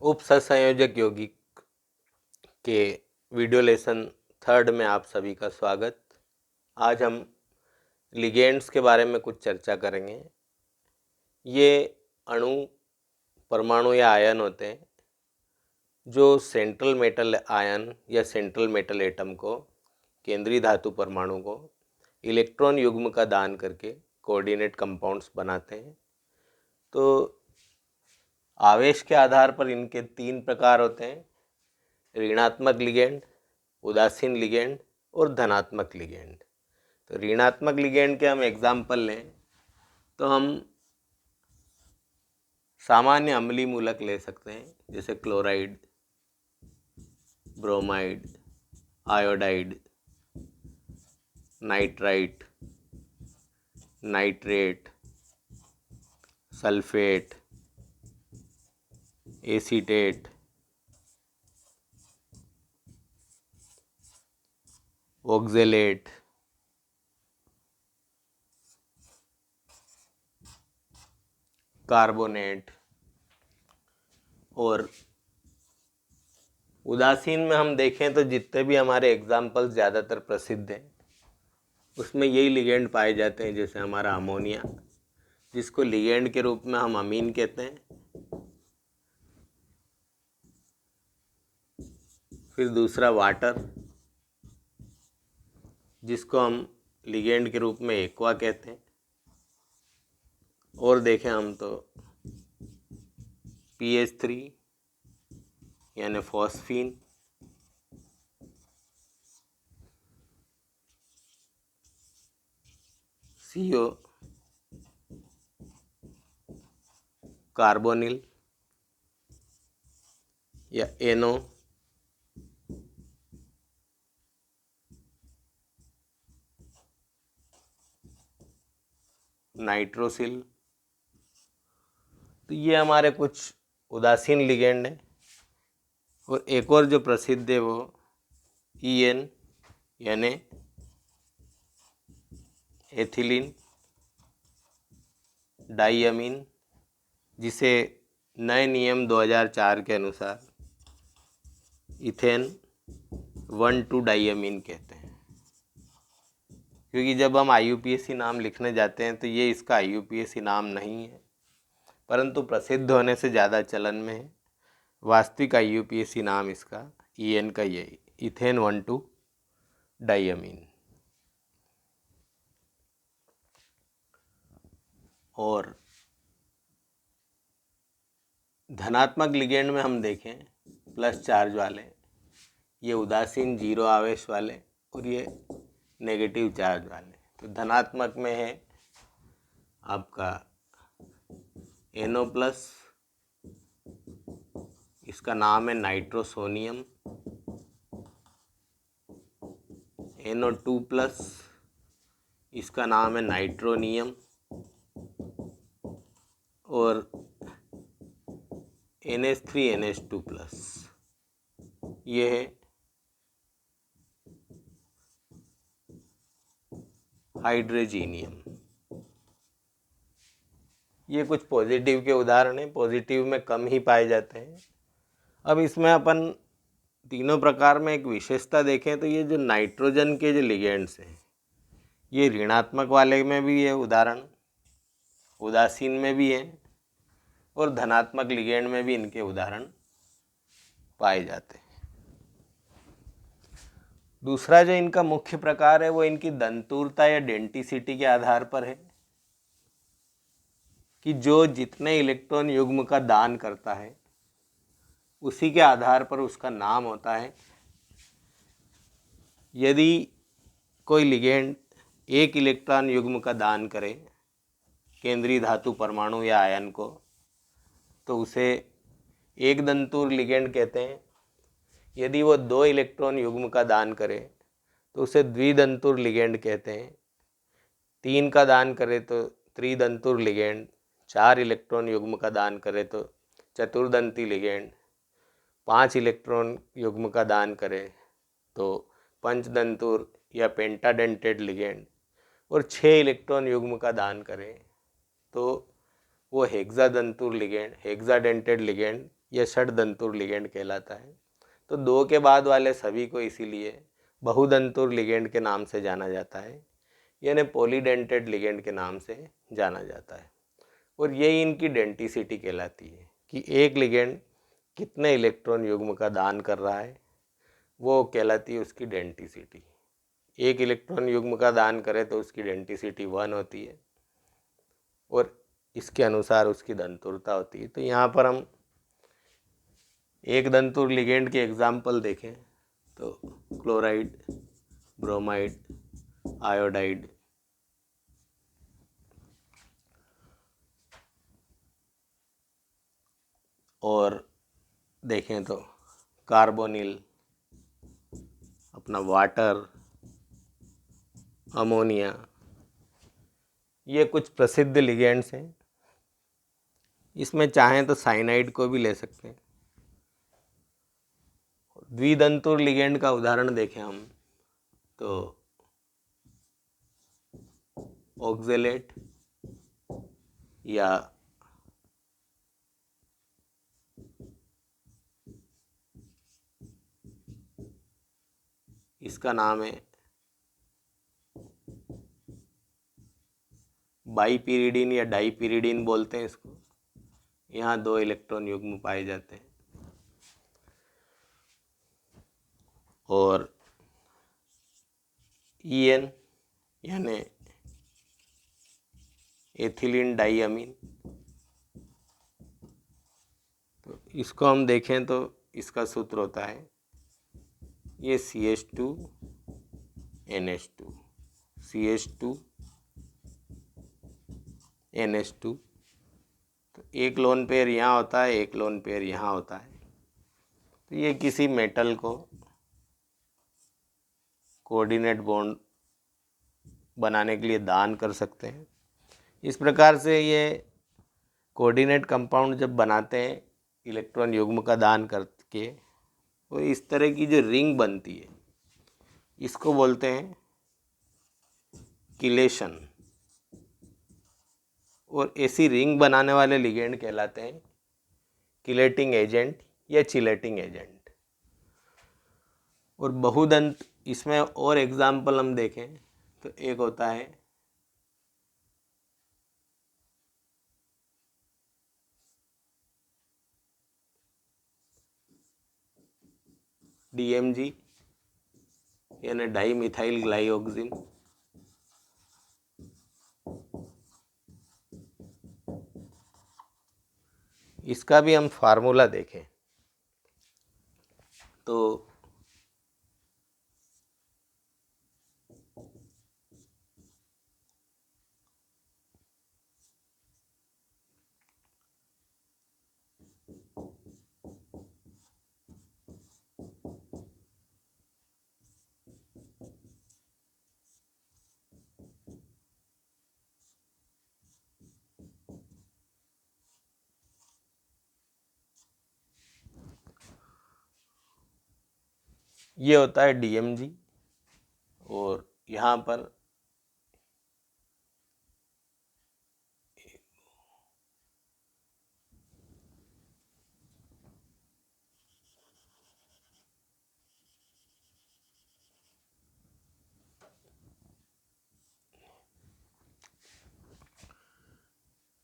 उप सहसंयोजक यौगिक के वीडियो लेसन 3 में आप सभी का स्वागत। आज हम लिगेंड्स के बारे में कुछ चर्चा करेंगे। ये अणु, परमाणु या आयन होते हैं जो सेंट्रल मेटल आयन या सेंट्रल मेटल एटम को, केंद्रीय धातु परमाणु को इलेक्ट्रॉन युग्म का दान करके कोऑर्डिनेट कंपाउंड्स बनाते हैं। तो आवेश के आधार पर इनके 3 प्रकार होते हैं: ऋणात्मक लिगेंड, उदासीन लिगेंड और धनात्मक लिगेंड। तो ऋणात्मक लिगेंड के हम एग्जाम्पल लें तो हम सामान्य अम्लीय मूलक ले सकते हैं, जैसे chloride, bromide, iodide, nitrite, nitrate, sulphate, acetate, oxalate, carbonate. और उदासीन में हम देखें तो जितने भी हमारे एग्जाम्पल्स ज़्यादातर प्रसिद्ध हैं उसमें यही लिगेंड पाए जाते हैं, जैसे हमारा अमोनिया, जिसको लिगेंड के रूप में हम अमीन कहते हैं। फिर दूसरा वाटर, जिसको हम लिगेंड के रूप में एक्वा कहते हैं। और देखें हम तो PH3 यानी फॉस्फीन, CO कार्बोनिल या NO, नाइट्रोसिल। तो ये हमारे कुछ उदासीन लिगेंड हैं। और एक और जो प्रसिद्ध है वो EN यानी एथिलीन डाइअमीन, जिसे नए नियम 2004 के अनुसार इथेन 1,2 डाइअमीन कहते हैं। क्योंकि जब हम IUPAC नाम लिखने जाते हैं तो ये इसका IUPAC नाम नहीं है, परंतु प्रसिद्ध होने से ज़्यादा चलन में है। वास्तविक IUPAC नाम इसका EN का ये इथेन 1,2 डाइअमीन। और धनात्मक लिगेंड में हम देखें प्लस चार्ज वाले, ये उदासीन 0 आवेश वाले, और ये नेगेटिव चार्ज वाले। तो धनात्मक में है आपका NO+, इसका नाम है नाइट्रोसोनियम, NO2+, इसका नाम है नाइट्रोनियम, और NH3NH2+, ये है हाइड्रोजीनियम। ये कुछ पॉजिटिव के उदाहरण हैं, पॉजिटिव में कम ही पाए जाते हैं। अब इसमें अपन तीनों प्रकार में एक विशेषता देखें तो ये जो नाइट्रोजन के जो लिगेंड्स हैं, ये ऋणात्मक वाले में भी है उदाहरण, उदासीन में भी है, और धनात्मक लिगेंड में भी इनके उदाहरण पाए जाते हैं। दूसरा जो इनका मुख्य प्रकार है वो इनकी दंतुरता या डेंटिसिटी के आधार पर है, कि जो जितने इलेक्ट्रॉन युग्म का दान करता है उसी के आधार पर उसका नाम होता है। यदि कोई लिगेंड 1 इलेक्ट्रॉन युग्म का दान करे केंद्रीय धातु परमाणु या आयन को, तो उसे एक दंतुर लिगेंड कहते हैं। यदि वो 2 इलेक्ट्रॉन युग्म का दान करे तो उसे द्विदंतुर लिगेंड कहते हैं। 3 का दान करे तो त्रिदंतुर लिगेंड, 4 इलेक्ट्रॉन युग्म का दान करे तो चतुर्दंती लिगेंड, 5 इलेक्ट्रॉन युग्म का दान करे तो पंचदंतुर या पेंटाडेंटेड लिगेंड, और 6 इलेक्ट्रॉन युग्म का दान करे तो वो हेक्सादंतुर लिगेंड, हेक्साडेंटेड लिगेंड यह षड्दंतुर लिगेंड कहलाता है। तो 2 के बाद वाले सभी को इसीलिए बहुदंतुर लिगेंड के नाम से जाना जाता है, यानी पॉलीडेंटेड लिगेंड के नाम से जाना जाता है। और यही इनकी डेंटिसिटी कहलाती है कि एक लिगेंड कितने इलेक्ट्रॉन युग्म का दान कर रहा है, वो कहलाती है उसकी डेंटिसिटी। एक इलेक्ट्रॉन युग्म का दान करे तो उसकी डेंटिसिटी 1 होती है और इसके अनुसार उसकी दंतुरता होती है। तो यहाँ पर हम एक दंतुर लिगेंड के एग्जाम्पल देखें तो क्लोराइड, ब्रोमाइड, आयोडाइड, और देखें तो कार्बोनिल, अपना वाटर, अमोनिया, ये कुछ प्रसिद्ध लिगेंड्स हैं। इसमें चाहें तो साइनाइड को भी ले सकते हैं। द्विदंतुर लिगेंड का उदाहरण देखें हम तो ऑक्जेलेट या इसका नाम है बाईपीरिडीन या डाईपीरिडीन बोलते हैं इसको। यहाँ 2 इलेक्ट्रॉन युग्म पाए जाते हैं। और EN यानी एथिलीन डाईअमीन, तो इसको हम देखें तो इसका सूत्र होता है ये CH2 NH2, CH2 NH2। तो एक लोन पेयर यहाँ होता है, एक लोन पेयर यहाँ होता है। तो ये किसी मेटल को कोऑर्डिनेट बॉन्ड बनाने के लिए दान कर सकते हैं। इस प्रकार से ये कोऑर्डिनेट कंपाउंड जब बनाते हैं इलेक्ट्रॉन युग्म का दान करके, तो इस तरह की जो रिंग बनती है इसको बोलते हैं किलेशन। और ऐसी रिंग बनाने वाले लिगेंड कहलाते हैं किलेटिंग एजेंट या चिलेटिंग एजेंट। और बहुदंत, इसमें और एग्जाम्पल हम देखें तो एक होता है DMG यानी डाई मिथाइल ग्लाइओक्सिन। इसका भी हम फार्मूला देखें तो ये होता है DMG। और यहाँ पर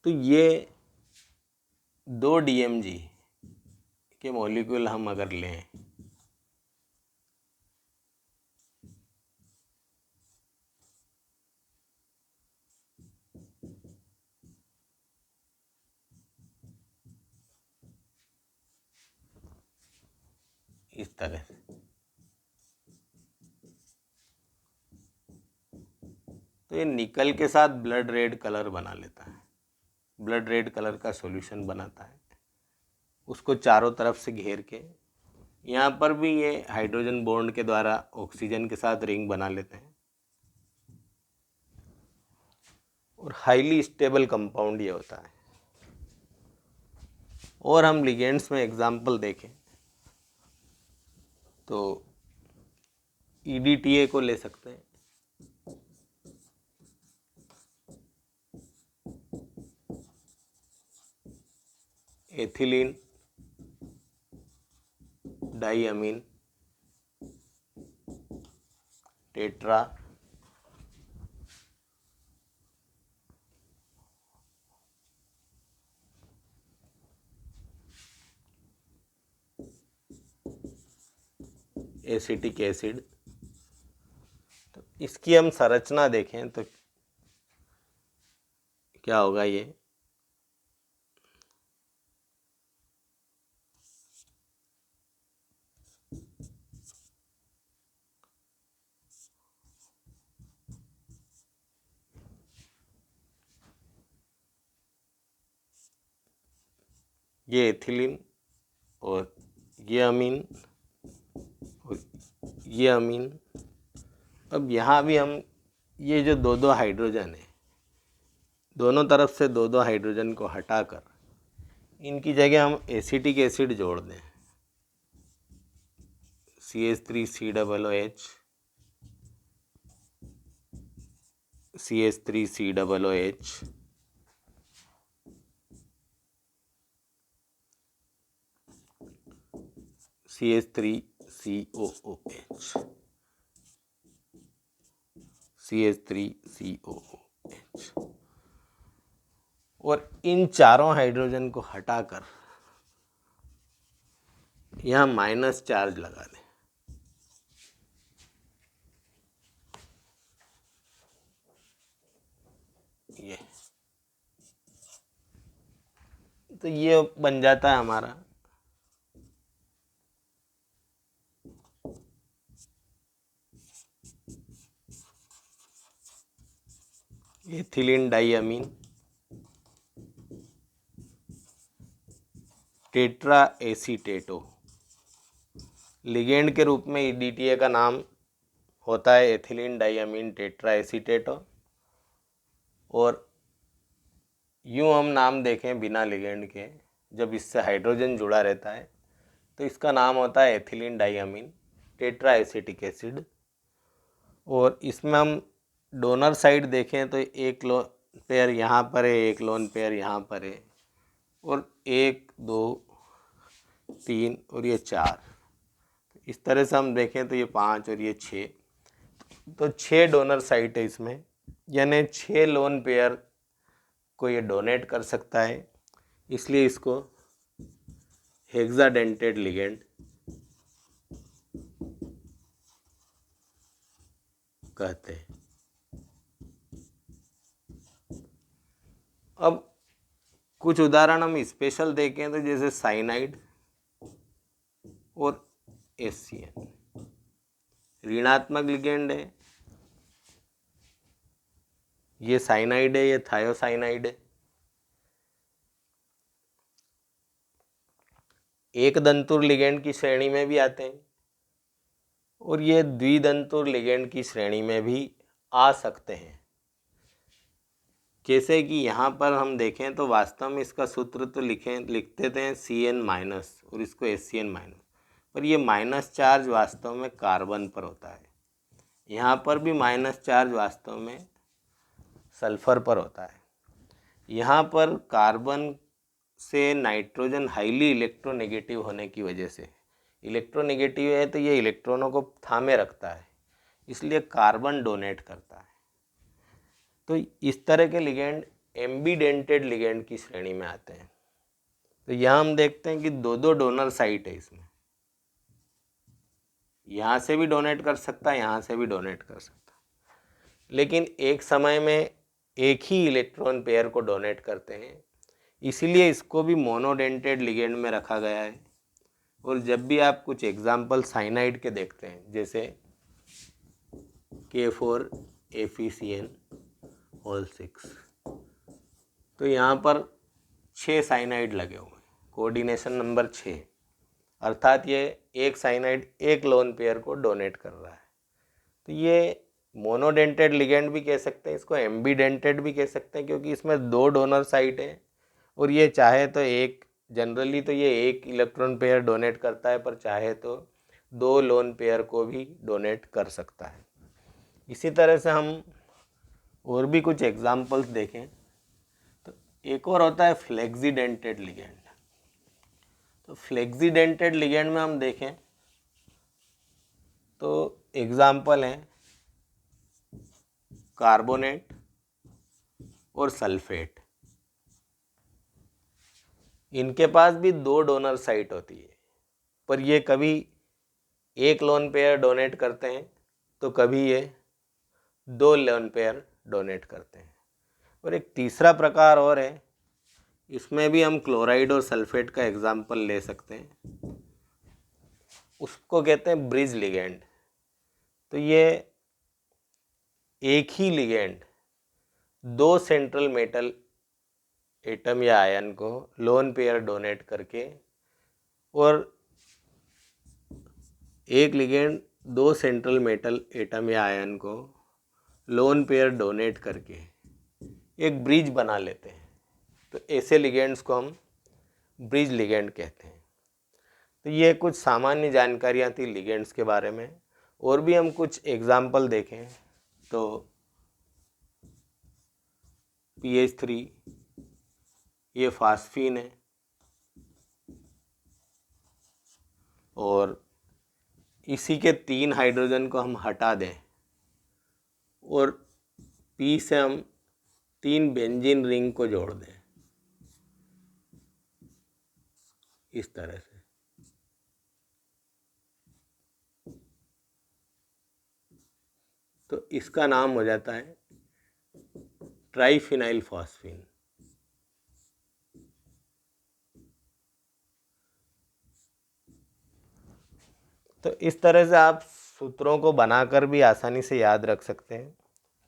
तो ये 2 DMG के मॉलिक्यूल हम अगर लें इस तरह से, तो ये निकल के साथ ब्लड रेड कलर बना लेता है, ब्लड रेड कलर का सॉल्यूशन बनाता है। उसको चारों तरफ से घेर के यहाँ पर भी ये हाइड्रोजन बॉन्ड के द्वारा ऑक्सीजन के साथ रिंग बना लेते हैं। और हाईली स्टेबल कंपाउंड ये होता है। और हम लिगेंड्स में एग्जाम्पल देखें तो EDTA को ले सकते हैं। Ethylene diamine tetra acetic acid. तो इसकी हम संरचना देखें तो क्या होगा ये एथिलीन और ये अमीन और ये अमीन। अब यहाँ भी हम ये जो दो दो हाइड्रोजन है, दोनों तरफ से दो दो हाइड्रोजन को हटाकर इनकी जगह हम एसिटिक एसिड जोड़ दें, CH3COOH CH3COOH CH3COOH CH3COOH और इन चारों हाइड्रोजन को हटाकर यहाँ माइनस चार्ज लगा दें। ये तो ये बन जाता है हमारा एथिलीन डाईअमीन टेट्रा एसीटेटो। लिगेंड के रूप में EDTA का नाम होता है एथिलीन डाईअमीन टेट्रा एसीटेटो, और यूँ हम नाम देखें बिना लिगेंड के, जब इससे हाइड्रोजन जुड़ा रहता है तो इसका नाम होता है ethylene diamine tetra acetic acid. और इसमें हम डोनर साइड देखें तो एक लोन पेयर यहाँ पर है, एक लोन पेयर यहाँ पर है, और 1 2 3 और ये 4। इस तरह से हम देखें तो ये 5 और ये 6, तो 6 डोनर साइट है इसमें, यानी 6 लोन पेयर को ये डोनेट कर सकता है, इसलिए इसको हेक्साडेंटेड लिगेंड कहते हैं। अब कुछ उदाहरण हम स्पेशल देखें तो जैसे साइनाइड और HCN ऋणात्मक लिगेंड है, ये साइनाइड है, ये थायोसाइनाइड है। एक दंतुर लिगेंड की श्रेणी में भी आते हैं और ये द्विदंतुर लिगेंड की श्रेणी में भी आ सकते हैं। जैसे कि यहाँ पर हम देखें तो वास्तव में इसका सूत्र तो लिखते थे CN- और इसको HCN-, पर ये माइनस चार्ज वास्तव में कार्बन पर होता है। यहाँ पर भी माइनस चार्ज वास्तव में सल्फर पर होता है। यहाँ पर कार्बन से नाइट्रोजन हाईली इलेक्ट्रोनेगेटिव होने की वजह से, इलेक्ट्रोनेगेटिव है तो ये इलेक्ट्रॉनों को थामे रखता है, इसलिए कार्बन डोनेट करता है। तो इस तरह के लिगेंड एम्बीडेंटेड लिगेंड की श्रेणी में आते हैं। तो यहाँ हम देखते हैं कि दो दो डोनर साइट है इसमें, यहाँ से भी डोनेट कर सकता है, यहाँ से भी डोनेट कर सकता है, लेकिन एक समय में एक ही इलेक्ट्रॉन पेयर को डोनेट करते हैं, इसीलिए इसको भी मोनोडेंटेड लिगेंड में रखा गया है। और जब भी आप कुछ एग्जाम्पल साइनाइड के देखते हैं जैसे K4FeCN6, तो यहाँ पर 6 साइनाइड लगे हुए हैं, कोऑर्डिनेशन नंबर 6, अर्थात ये एक साइनाइड एक लोन पेयर को डोनेट कर रहा है। तो ये मोनोडेंटेड लिगेंड भी कह सकते हैं, इसको एम्बीडेंटेड भी कह सकते हैं, क्योंकि इसमें 2 डोनर साइट है और ये चाहे तो एक, जनरली तो ये एक इलेक्ट्रॉन पेयर डोनेट करता है, पर चाहे तो 2 लोन पेयर को भी डोनेट कर सकता है। इसी तरह से हम और भी कुछ एग्जाम्पल्स देखें तो एक और होता है फ्लेक्सिडेंटेड लिगेंड। तो फ्लेक्सिडेंटेड लिगेंड में हम देखें तो एग्जाम्पल हैं कार्बोनेट और सल्फेट। इनके पास भी 2 डोनर साइट होती है, पर ये कभी एक लोन पेयर डोनेट करते हैं तो कभी ये 2 लोन पेयर डोनेट करते हैं। और एक तीसरा प्रकार और है, इसमें भी हम क्लोराइड और सल्फेट का एग्जाम्पल ले सकते हैं। उसको कहते हैं ब्रिज लिगेंड। तो ये एक ही लिगेंड 2 सेंट्रल मेटल एटम या आयन को लोन पेयर डोनेट करके, और एक लिगेंड 2 सेंट्रल मेटल एटम या आयन को लोन पेयर डोनेट करके एक ब्रिज बना लेते हैं। तो ऐसे लिगेंड्स को हम ब्रिज लिगेंड कहते हैं। तो ये कुछ सामान्य जानकारियाँ थी लिगेंड्स के बारे में। और भी हम कुछ एग्जाम्पल देखें तो PH3 ये फास्फीन है, और इसी के 3 हाइड्रोजन को हम हटा दें और P से हम 3 बेंजीन रिंग को जोड़ दें इस तरह से, तो इसका नाम हो जाता है ट्राइफिनाइल फॉस्फीन। तो इस तरह से आप सूत्रों को बनाकर भी आसानी से याद रख सकते हैं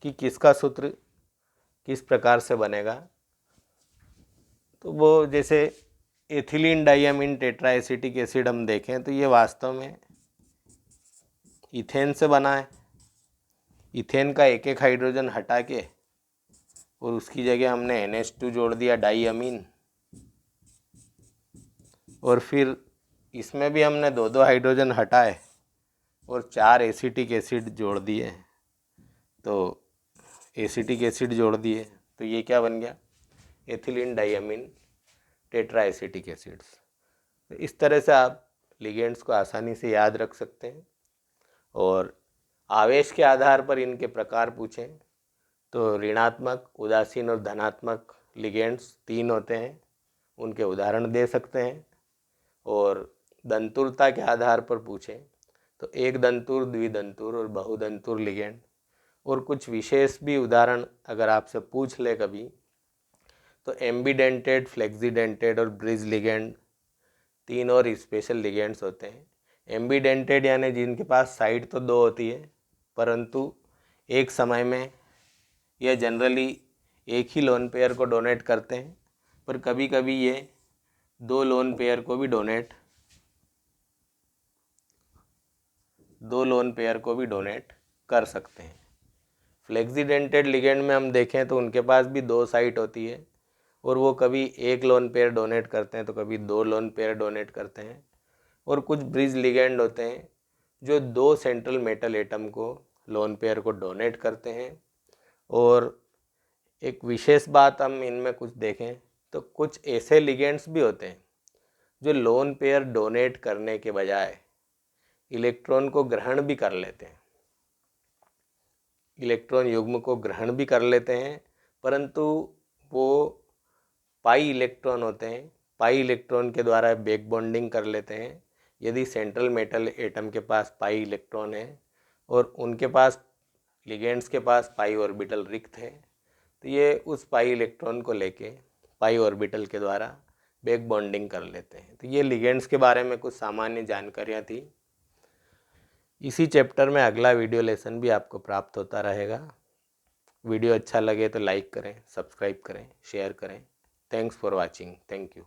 कि किसका सूत्र किस प्रकार से बनेगा। तो वो जैसे एथिलीन डाइअमीन टेट्राएसिटिक एसिड हम देखें तो ये वास्तव में इथेन से बना है। इथेन का एक हाइड्रोजन हटा के और उसकी जगह हमने NH2 जोड़ दिया डाइअमीन, और फिर इसमें भी हमने 2 हाइड्रोजन हटाए और 4 एसिटिक एसिड जोड़ दिए। तो एसिटिक एसिड जोड़ दिए तो ये क्या बन गया, एथिलीन डाइअमीन टेट्राएसिटिक एसिड्स। तो इस तरह से आप लिगेंड्स को आसानी से याद रख सकते हैं। और आवेश के आधार पर इनके प्रकार पूछें तो ऋणात्मक, उदासीन और धनात्मक लिगेंड्स 3 होते हैं, उनके उदाहरण दे सकते हैं। और दंतुरता के आधार पर पूछें तो एक दंतुर, द्विदंतुर और बहुदंतुर लिगेंड। और कुछ विशेष भी उदाहरण अगर आपसे पूछ ले कभी तो एम्बीडेंटेड, फ्लेक्सीडेंटेड और ब्रिज लिगेंड 3 और स्पेशल लिगेंड्स होते हैं। एम्बीडेंटेड यानी जिनके पास साइड तो 2 होती है, परंतु एक समय में यह जनरली एक ही लोन पेयर को डोनेट करते हैं, पर कभी कभी ये 2 लोन पेयर को भी डोनेट कर सकते हैं। फ्लेक्सीडेंटेड लिगेंड में हम देखें तो उनके पास भी 2 साइट होती है, और वो कभी एक लोन पेयर डोनेट करते हैं तो कभी 2 लोन पेयर डोनेट करते हैं। और कुछ ब्रिज लिगेंड होते हैं जो 2 सेंट्रल मेटल एटम को लोन पेयर को डोनेट करते हैं। और एक विशेष बात हम इनमें कुछ देखें तो कुछ ऐसे लिगेंड्स भी होते हैं जो लोन पेयर डोनेट करने के बजाय इलेक्ट्रॉन को ग्रहण भी कर लेते हैं, इलेक्ट्रॉन युग्म को ग्रहण भी कर लेते हैं, परंतु वो पाई इलेक्ट्रॉन होते हैं, पाई इलेक्ट्रॉन के द्वारा बैक बॉन्डिंग कर लेते हैं। यदि सेंट्रल मेटल एटम के पास पाई इलेक्ट्रॉन है और उनके पास लिगेंड्स के पास पाई ऑर्बिटल रिक्त है, तो ये उस पाई इलेक्ट्रॉन को लेके पाई ऑर्बिटल के द्वारा बैक बॉन्डिंग कर लेते हैं। तो ये लिगेंड्स के बारे में कुछ सामान्य जानकारियाँ थी। इसी चैप्टर में अगला वीडियो लेसन भी आपको प्राप्त होता रहेगा। वीडियो अच्छा लगे तो लाइक करें, सब्सक्राइब करें, शेयर करें। Thanks for watching. Thank you.